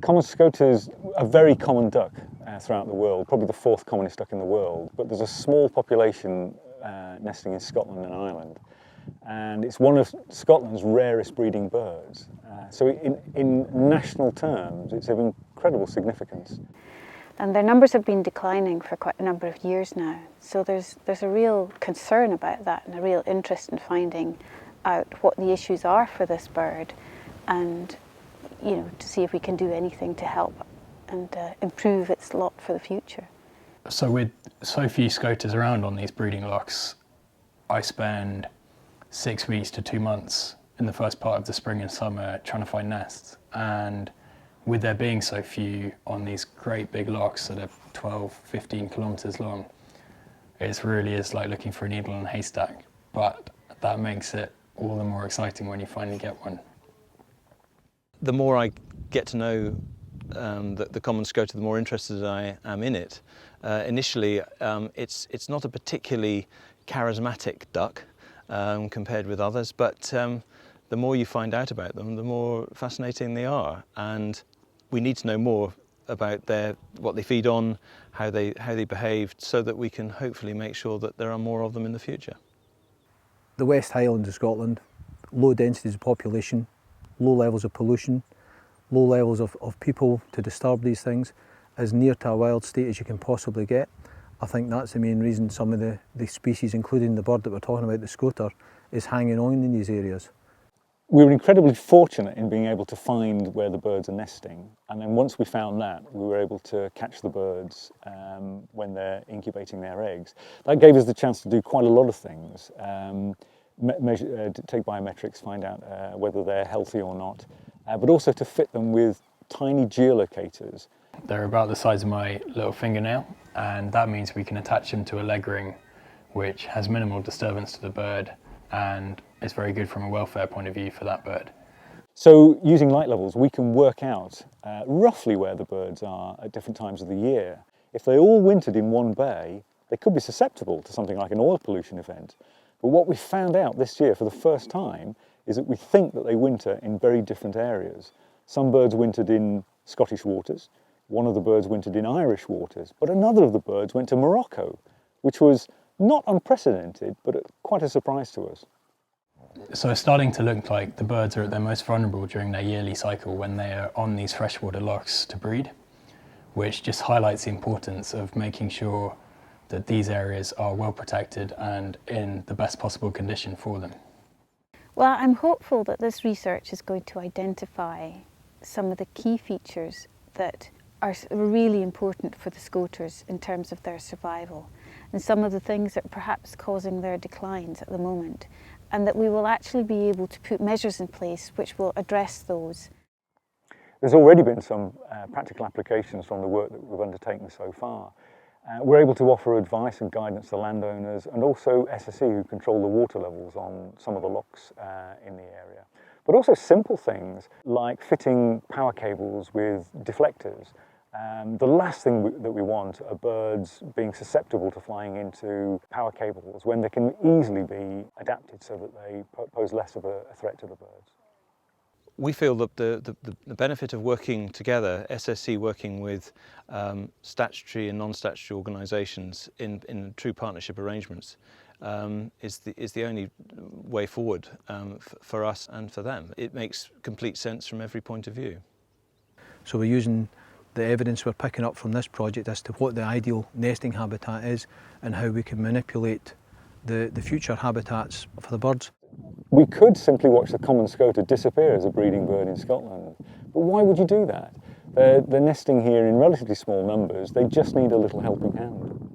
Common scoters are a very common duck throughout the world, probably the fourth commonest duck in the world, but there's a small population nesting in Scotland and Ireland, and it's one of Scotland's rarest breeding birds. So in national terms, it's of incredible significance. And their numbers have been declining for quite a number of years now, so there's a real concern about that and a real interest in finding out what the issues are for this bird, and to see if we can do anything to help and improve its lot for the future. So with so few scoters around on these breeding lochs, I spend 6 weeks to 2 months in the first part of the spring and summer trying to find nests. And with there being so few on these great big lochs that are 12, 15 kilometres long, it really is like looking for a needle in a haystack. But that makes it all the more exciting when you finally get one. The more I get to know the common scoter, the more interested I am in it. Initially, it's not a particularly charismatic duck compared with others, but the more you find out about them, the more fascinating they are. And we need to know more about what they feed on, how they behave, so that we can hopefully make sure that there are more of them in the future. The West Highlands of Scotland, low densities of population, low levels of pollution, low levels of people to disturb these things, as near to a wild state as you can possibly get. I think that's the main reason some of the species, including the bird that we're talking about, the Scoter, is hanging on in these areas. We were incredibly fortunate in being able to find where the birds are nesting, and then once we found that, we were able to catch the birds when they're incubating their eggs. That gave us the chance to do quite a lot of things. Take biometrics, find out whether they're healthy or not, but also to fit them with tiny geolocators. They're about the size of my little fingernail, and that means we can attach them to a leg ring which has minimal disturbance to the bird and is very good from a welfare point of view for that bird. So using light levels, we can work out roughly where the birds are at different times of the year. If they all wintered in one bay, they could be susceptible to something like an oil pollution event. But what we found out this year for the first time is that we think that they winter in very different areas. Some birds wintered in Scottish waters, one of the birds wintered in Irish waters, but another of the birds went to Morocco, which was not unprecedented, but quite a surprise to us. So it's starting to look like the birds are at their most vulnerable during their yearly cycle when they are on these freshwater lochs to breed, which just highlights the importance of making sure that these areas are well protected and in the best possible condition for them. Well, I'm hopeful that this research is going to identify some of the key features that are really important for the scoters in terms of their survival, and some of the things that are perhaps causing their declines at the moment, and that we will actually be able to put measures in place which will address those. There's already been some practical applications from the work that we've undertaken so far. We're able to offer advice and guidance to landowners and also SSE, who control the water levels on some of the lochs in the area. But also simple things like fitting power cables with deflectors. The last thing that we want are birds being susceptible to flying into power cables when they can easily be adapted so that they pose less of a threat to the birds. We feel that the benefit of working together, SSC working with statutory and non-statutory organisations in true partnership arrangements, is the only way forward for us and for them. It makes complete sense from every point of view. So we're using the evidence we're picking up from this project as to what the ideal nesting habitat is and how we can manipulate the future habitats for the birds. We could simply watch the common scoter disappear as a breeding bird in Scotland, but why would you do that? They're nesting here in relatively small numbers, they just need a little helping hand.